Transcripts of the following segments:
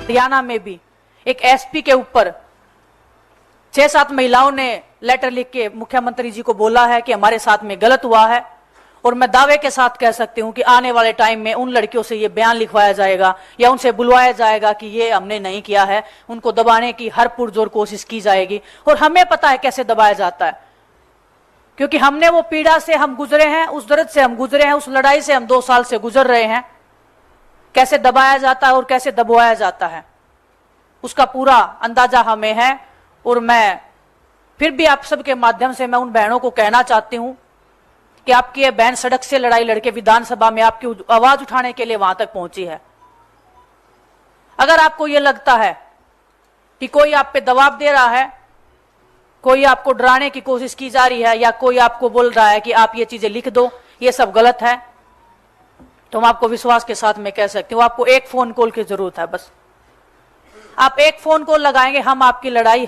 हरियाणा में भी एक एसपी के ऊपर 6-7 महिलाओं ने लेटर लिख के मुख्यमंत्री जी को बोला है कि हमारे साथ में गलत हुआ है। और मैं दावे के साथ कह सकती हूं कि आने वाले टाइम में उन लड़कियों से ये बयान लिखवाया जाएगा या उनसे बुलवाया जाएगा कि ये हमने नहीं किया है। उनको दबाने की हर पुरजोर कोशिश की जाएगी और हमें पता है कैसे दबाया जाता है, क्योंकि हमने वो पीड़ा से हम गुजरे हैं, उस दर्द से हम गुजरे हैं, उस लड़ाई से हम 2 साल से गुजर रहे हैं। कैसे दबाया जाता है और कैसे दबाया जाता है उसका पूरा अंदाजा हमें है। और मैं फिर भी आप सबके माध्यम से मैं उन बहनों को कहना चाहती हूं कि आपकी ये बहन सड़क से लड़ाई लड़के विधानसभा में आपकी आवाज उठाने के लिए वहां तक पहुंची है। अगर आपको ये लगता है कि कोई आप पे दबाव दे रहा है, कोई आपको डराने की कोशिश की जा रही है या कोई आपको बोल रहा है कि आप ये चीजें लिख दो, ये सब गलत है, तो मैं आपको विश्वास के साथ में कह सकती हूँ आपको एक फोन कॉल की जरूरत है। बस आप एक फोन कॉल लगाएंगे, हम आपकी लड़ाई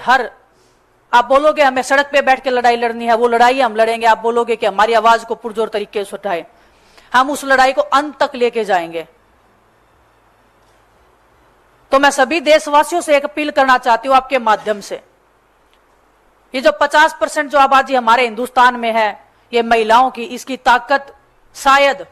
आप बोलोगे हमें सड़क पे बैठ के लड़ाई लड़नी है, वो लड़ाई हम लड़ेंगे। आप बोलोगे कि हमारी आवाज को पुरजोर तरीके से उठाए, हम उस लड़ाई को अंत तक लेके जाएंगे। तो मैं सभी देशवासियों से एक अपील करना चाहती हूं आपके माध्यम से, ये जो 50% जो आबादी हमारे हिंदुस्तान में है ये महिलाओं की, इसकी ताकत शायद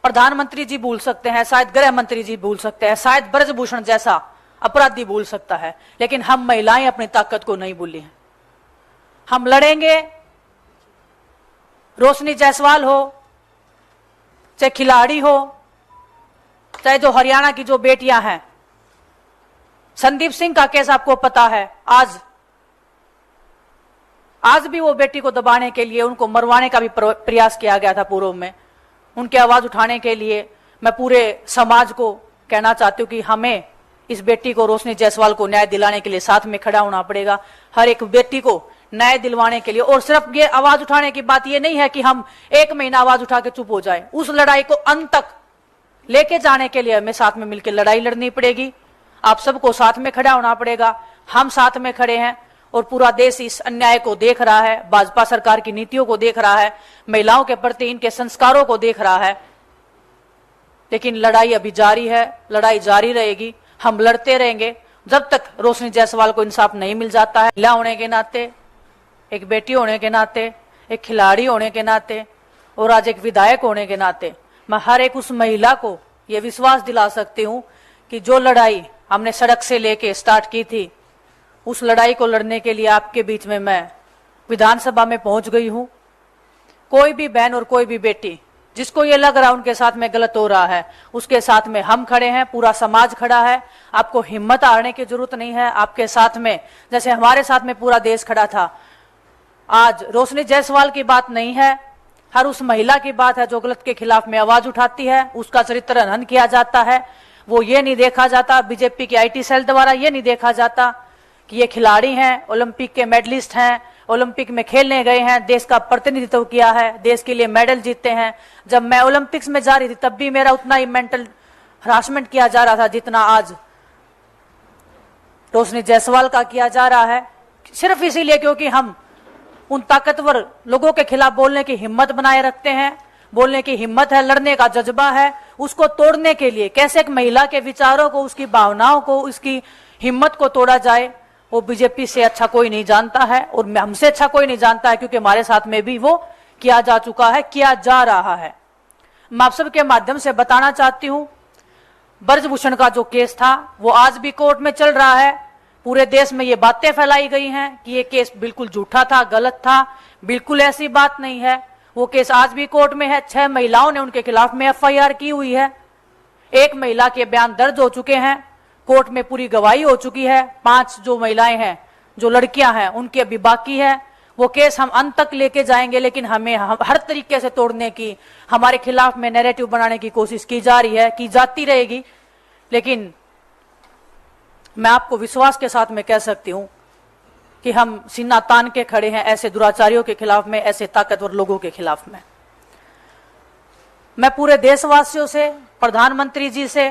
प्रधानमंत्री जी भूल सकते हैं, शायद गृह मंत्री जी भूल सकते हैं, शायद ब्रजभूषण जैसा अपराधी भूल सकता है, लेकिन हम महिलाएं अपनी ताकत को नहीं भूली हैं। हम लड़ेंगे। रोशनी जायसवाल हो, चाहे खिलाड़ी हो, चाहे जो हरियाणा की जो बेटियां हैं, संदीप सिंह का केस आपको पता है। आज भी वो बेटी को दबाने के लिए, उनको मरवाने का भी प्रयास किया गया था पूर्व में। उनकी आवाज उठाने के लिए मैं पूरे समाज को कहना चाहती हूँ कि हमें इस बेटी को, रोशनी जायसवाल को न्याय दिलाने के लिए साथ में खड़ा होना पड़ेगा। हर एक बेटी को न्याय दिलवाने के लिए। और सिर्फ ये आवाज उठाने की बात ये नहीं है कि हम 1 महीना आवाज उठा के चुप हो जाए, उस लड़ाई को अंत तक लेके जाने के लिए हमें साथ में मिलकर लड़ाई लड़नी पड़ेगी। आप सबको साथ में खड़ा होना पड़ेगा। हम साथ में खड़े हैं और पूरा देश इस अन्याय को देख रहा है, भाजपा सरकार की नीतियों को देख रहा है, महिलाओं के प्रति इनके संस्कारों को देख रहा है। लेकिन लड़ाई अभी जारी है, लड़ाई जारी रहेगी। हम लड़ते रहेंगे जब तक रोशनी जायसवाल को इंसाफ नहीं मिल जाता है। महिला होने के नाते, एक बेटी होने के नाते, एक खिलाड़ी होने के नाते और आज एक विधायक होने के नाते मैं हर एक उस महिला को यह विश्वास दिला सकती हूं कि जो लड़ाई हमने सड़क से लेके स्टार्ट की थी, उस लड़ाई को लड़ने के लिए आपके बीच में मैं विधानसभा में पहुंच गई हूं। कोई भी बहन और कोई भी बेटी जिसको ये लग रहा है उनके साथ में गलत हो रहा है, उसके साथ में हम खड़े हैं, पूरा समाज खड़ा है। आपको हिम्मत हारने की जरूरत नहीं है। आपके साथ में जैसे हमारे साथ में पूरा देश खड़ा था। आज रोशनी जायसवाल की बात नहीं है, हर उस महिला की बात है जो गलत के खिलाफ में आवाज उठाती है, उसका चरित्र हनन किया जाता है। वो ये नहीं देखा जाता, बीजेपी की आईटी सेल द्वारा ये नहीं देखा जाता कि ये खिलाड़ी हैं, ओलंपिक के मेडलिस्ट हैं, ओलंपिक में खेलने गए हैं, देश का प्रतिनिधित्व किया है, देश के लिए मेडल जीते हैं। जब मैं ओलंपिक्स में जा रही थी तब भी मेरा उतना ही मेंटल हरासमेंट किया जा रहा था जितना आज रोशनी जायसवाल का किया जा रहा है। सिर्फ इसीलिए क्योंकि हम उन ताकतवर लोगों के खिलाफ बोलने की हिम्मत बनाए रखते हैं, बोलने की हिम्मत है, लड़ने का जज्बा है। उसको तोड़ने के लिए कैसे एक महिला के विचारों को, उसकी भावनाओं को, उसकी हिम्मत को तोड़ा जाए, वो बीजेपी से अच्छा कोई नहीं जानता है और हमसे अच्छा कोई नहीं जानता है, क्योंकि हमारे साथ में भी वो किया जा चुका है, किया जा रहा है। मैं आप सबके माध्यम से बताना चाहती हूं, ब्रजभूषण का जो केस था वो आज भी कोर्ट में चल रहा है। पूरे देश में ये बातें फैलाई गई हैं कि ये केस बिल्कुल झूठा था, गलत था। बिल्कुल ऐसी बात नहीं है। वो केस आज भी कोर्ट में है। 6 महिलाओं ने उनके खिलाफ में एफआईआर की हुई है। 1 महिला के बयान दर्ज हो चुके हैं, कोर्ट में पूरी गवाही हो चुकी है। 5 जो महिलाएं हैं, जो लड़कियां हैं, उनकी अभी बाकी है। वो केस हम अंत तक लेके जाएंगे, लेकिन हमें हर तरीके से तोड़ने की, हमारे खिलाफ में नैरेटिव बनाने की कोशिश की जा रही है, की जाती रहेगी। लेकिन मैं आपको विश्वास के साथ में कह सकती हूं कि हम सीना तान के खड़े हैं ऐसे दुराचारियों के खिलाफ में, ऐसे ताकतवर लोगों के खिलाफ में। मैं पूरे देशवासियों से, प्रधानमंत्री जी से,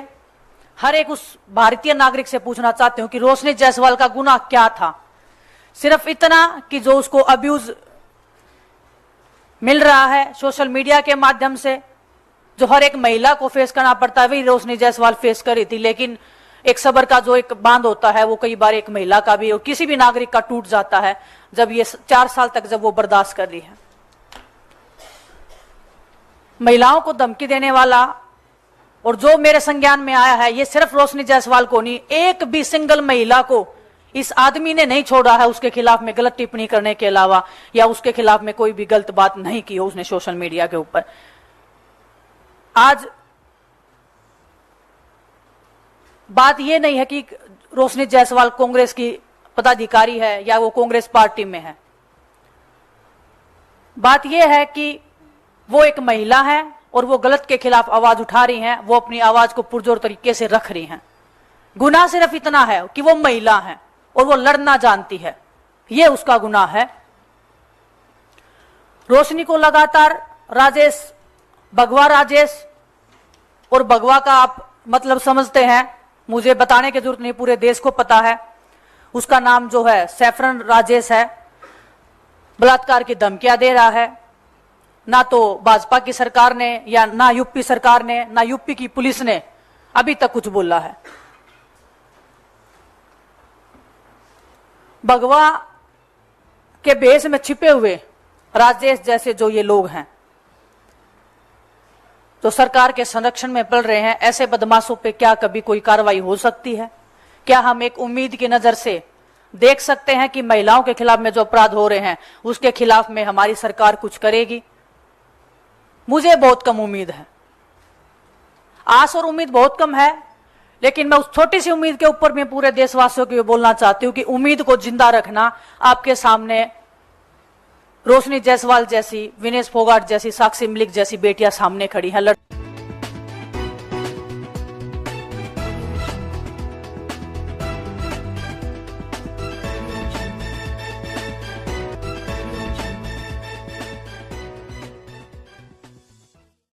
हर एक उस भारतीय नागरिक से पूछना चाहती हूं कि रोशनी जायसवाल का गुनाह क्या था। सिर्फ इतना कि जो उसको अब्यूज मिल रहा है सोशल मीडिया के माध्यम से, जो हर एक महिला को फेस करना पड़ता है, वही रोशनी जायसवाल फेस करी थी। लेकिन एक सबर का जो एक बांध होता है वो कई बार एक महिला का भी और किसी भी नागरिक का टूट जाता है जब ये 4 साल तक जब वो बर्दाश्त कर रही है। महिलाओं को धमकी देने वाला और जो मेरे संज्ञान में आया है, ये सिर्फ रोशनी जायसवाल को नहीं, एक भी सिंगल महिला को इस आदमी ने नहीं छोड़ा है उसके खिलाफ में गलत टिप्पणी करने के अलावा, या उसके खिलाफ में कोई भी गलत बात नहीं की हो उसने सोशल मीडिया के ऊपर। आज बात यह नहीं है कि रोशनी जायसवाल कांग्रेस की पदाधिकारी है या वो कांग्रेस पार्टी में है। बात यह है कि वो एक महिला है और वो गलत के खिलाफ आवाज उठा रही हैं, वो अपनी आवाज को पुरजोर तरीके से रख रही हैं। गुनाह सिर्फ इतना है कि वो महिला है और वो लड़ना जानती है, ये उसका गुनाह है। रोशनी को लगातार राजेश, भगवा राजेश, और भगवा का आप मतलब समझते हैं, मुझे बताने की जरूरत नहीं, पूरे देश को पता है। उसका नाम जो है सैफरन राजेश है, बलात्कार की धमकियां दे रहा है। ना तो भाजपा की सरकार ने या ना यूपी सरकार ने ना यूपी की पुलिस ने अभी तक कुछ बोला है। भगवा के भेष में छिपे हुए राजेश जैसे जो ये लोग हैं तो सरकार के संरक्षण में पड़ रहे हैं, ऐसे बदमाशों पे क्या कभी कोई कार्रवाई हो सकती है? क्या हम एक उम्मीद की नजर से देख सकते हैं कि महिलाओं के खिलाफ में जो अपराध हो रहे हैं उसके खिलाफ में हमारी सरकार कुछ करेगी? मुझे बहुत कम उम्मीद है, आस और उम्मीद बहुत कम है, लेकिन मैं उस छोटी सी उम्मीद के ऊपर मैं पूरे देशवासियों को बोलना चाहती हूं कि उम्मीद को जिंदा रखना। आपके सामने रोशनी जायसवाल जैसी, विनेश फोगाट जैसी, साक्षी मलिक जैसी बेटियां सामने खड़ी हैं।